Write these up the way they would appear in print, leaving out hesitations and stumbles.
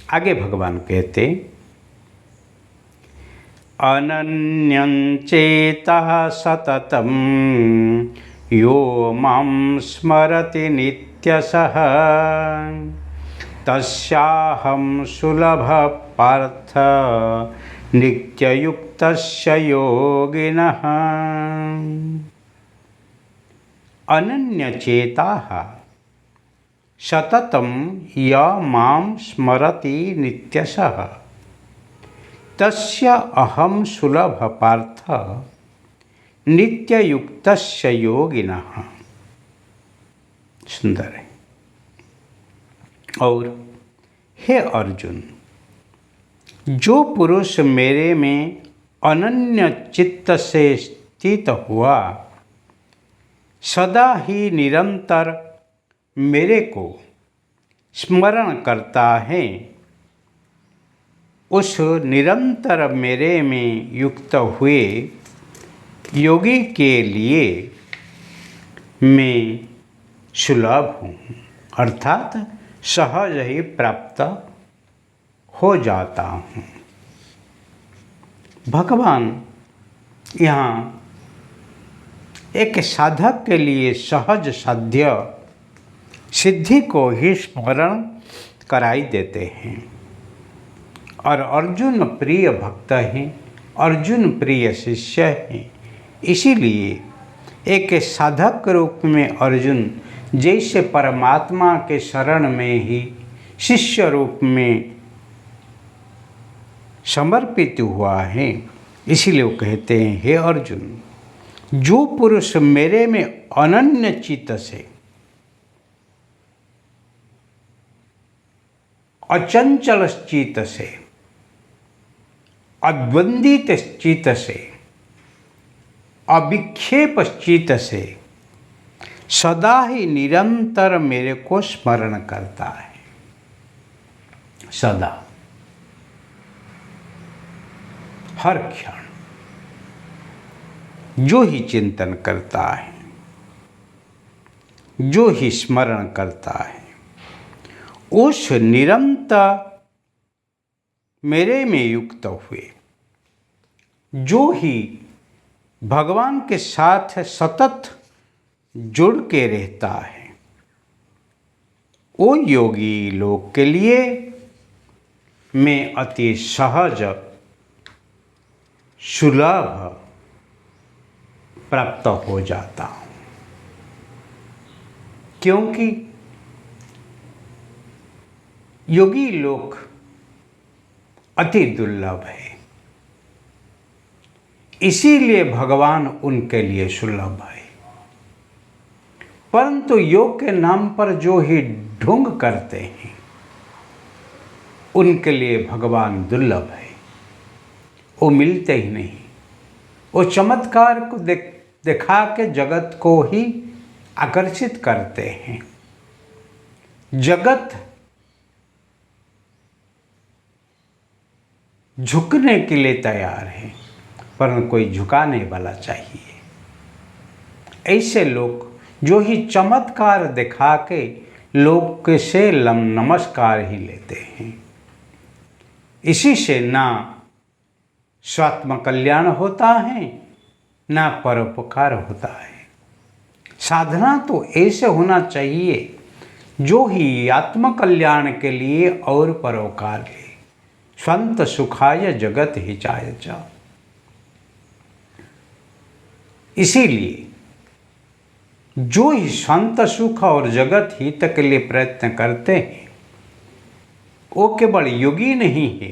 आगे भगवान कहते, अनन्यंचेतः सततं यो मां स्मरति नित्यशः तस्याहं सुलभः पार्थ नित्ययुक्तस्य योगिनः। अनन्यचेताः सततं य मां स्मरति नित्यशः तस्य अहं सुलभ पार्थ नित्ययुक्तस्य योगिनः। सुंदर है। और हे अर्जुन, जो पुरुष मेरे में अनन्य चित्त से स्थित हुआ, सदा ही निरंतर मेरे को स्मरण करता है, उस निरंतर मेरे में युक्त हुए योगी के लिए मैं सुलभ हूँ, अर्थात सहज ही प्राप्त हो जाता हूँ। भगवान यहाँ एक साधक के लिए सहज साध्य सिद्धि को ही स्मरण कराई देते हैं। और अर्जुन प्रिय भक्त हैं, अर्जुन प्रिय शिष्य हैं। इसीलिए एक साधक के रूप में अर्जुन जैसे परमात्मा के शरण में ही शिष्य रूप में समर्पित हुआ है, इसीलिए वो कहते हैं, हे अर्जुन, जो पुरुष मेरे में अनन्य चित्त से, अचंचल चित्त से, अद्वंदित चित्त से, अविक्षेप चित्त से सदा ही निरंतर मेरे को स्मरण करता है, सदा हर क्षण जो ही चिंतन करता है, जो ही स्मरण करता है, उस निरंतर मेरे में युक्त हुए, जो ही भगवान के साथ सतत जुड़ के रहता है, वो योगी लोग के लिए मैं अति सहज सुलभ प्राप्त हो जाता हूँ। क्योंकि योगी लोग अति दुर्लभ है, इसीलिए भगवान उनके लिए सुलभ है। परंतु योग के नाम पर जो ही ढोंग करते हैं, उनके लिए भगवान दुर्लभ है, वो मिलते ही नहीं। वो चमत्कार को दिखा के जगत को ही आकर्षित करते हैं। जगत झुकने के लिए तैयार है, पर कोई झुकाने वाला चाहिए। ऐसे लोग जो ही चमत्कार दिखा के लोग से नमस्कार ही लेते हैं, इसी से ना स्वात्म कल्याण होता है, ना परोपकार होता है। साधना तो ऐसे होना चाहिए जो ही आत्म कल्याण के लिए और परोपकार ले। स्वंत सुखाय जगत हिताय च। इसीलिए जो ही स्वंत सुख और जगत हित के लिए प्रयत्न करते हैं, वो केवल योगी नहीं है,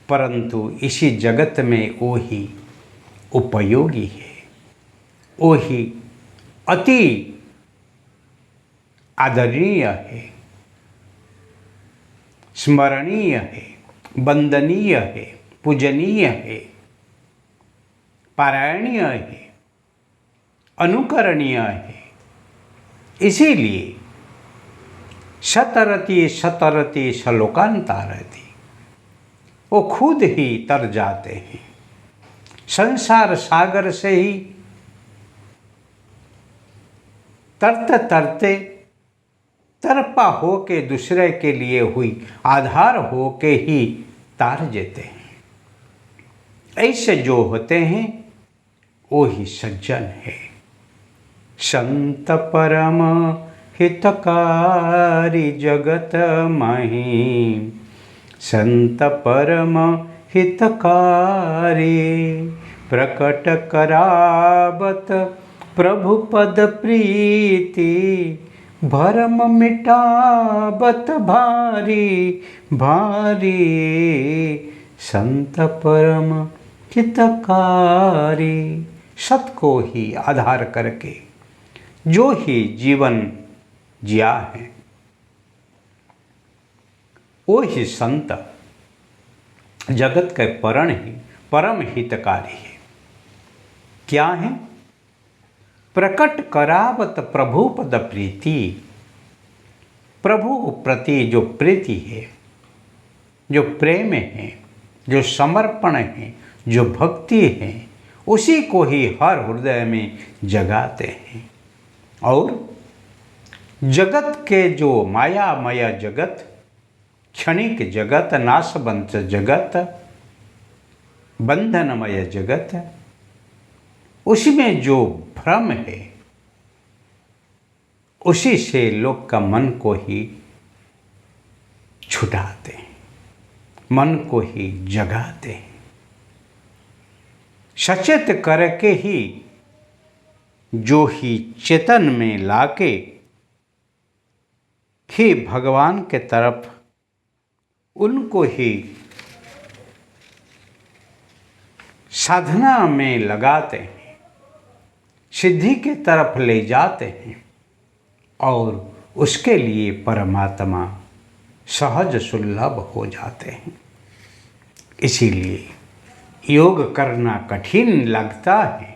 परंतु इसी जगत में वो ही उपयोगी है, वो ही अति आदरणीय है, स्मरणीय है, वंदनीय है, पूजनीय है, पारायणीय है, अनुकरणीय है। इसीलिए शतरति शतरति श्लोकांतारति, वो खुद ही तर जाते हैं। संसार सागर से ही तरते तरते तरपा हो के दूसरे के लिए हुई आधार हो के ही तार जेते हैं। ऐसे जो होते हैं वो ही सज्जन है। संत परम हितकारी जगत मही, संत परम हितकारी प्रकट करावत प्रभु पद प्रीति, भरम मिटावत भारी भारी, संत परम हितकारी। सत को ही आधार करके जो ही जीवन जिया है वो ही संत जगत के परम हितकारी है। क्या है? प्रकट करावत प्रभु पद प्रीति, प्रभु प्रति जो प्रीति है, जो प्रेम है, जो समर्पण है, जो भक्ति है, उसी को ही हर हृदय में जगाते हैं। और जगत के जो मायामय जगत, क्षणिक जगत, नाशवंत जगत, बंधनमय जगत, उसमें जो भ्रम है उसी से लोग का मन को ही छुटाते हैं, मन को ही जगाते हैं। सचेत करके ही जो ही चेतन में लाके ही भगवान के तरफ उनको ही साधना में लगाते हैं, सिद्धि की तरफ ले जाते हैं और उसके लिए परमात्मा सहज सुलभ हो जाते हैं। इसीलिए योग करना कठिन लगता है,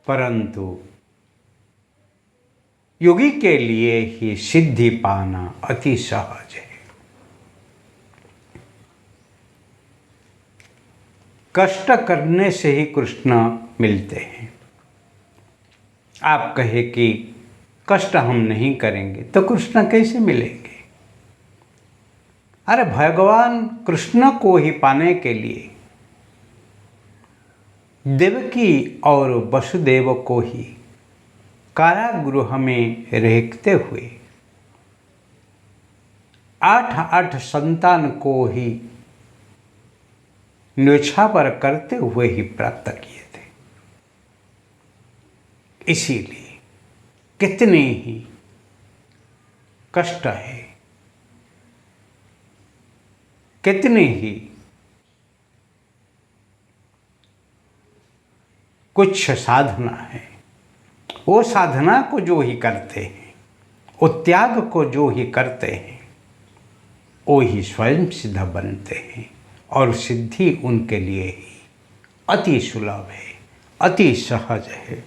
परंतु योगी के लिए ही सिद्धि पाना अति सहज है। कष्ट करने से ही कृष्ण मिलते हैं। आप कहे कि कष्ट हम नहीं करेंगे तो कृष्ण कैसे मिलेंगे? अरे भगवान कृष्ण को ही पाने के लिए देवकी और वसुदेव को ही कारागृह में रहते हुए 8 संतान को ही न्योछावर करते हुए ही प्राप्त किए थे। इसीलिए कितने ही कष्ट है, कितने ही कुछ साधना है, वो साधना को जो ही करते हैं, वो त्याग को जो ही करते हैं, वो ही स्वयं सिद्ध बनते हैं और सिद्धि उनके लिए ही अति सुलभ है, अति सहज है।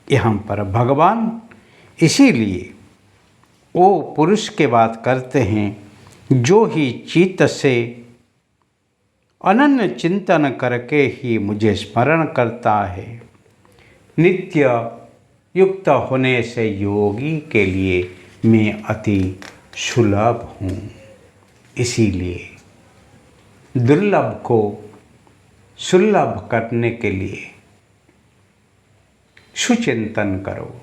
यहाँ पर भगवान इसीलिए वो पुरुष के बात करते हैं जो ही चित्त से अनन्य चिंतन करके ही मुझे स्मरण करता है, नित्य युक्त होने से योगी के लिए मैं अति सुलभ हूँ। इसीलिए दुर्लभ को सुलभ करने के लिए सुचिंतन करो,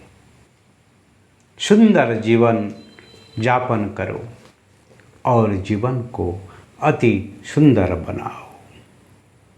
सुंदर जीवन यापन करो और जीवन को अति सुंदर बनाओ।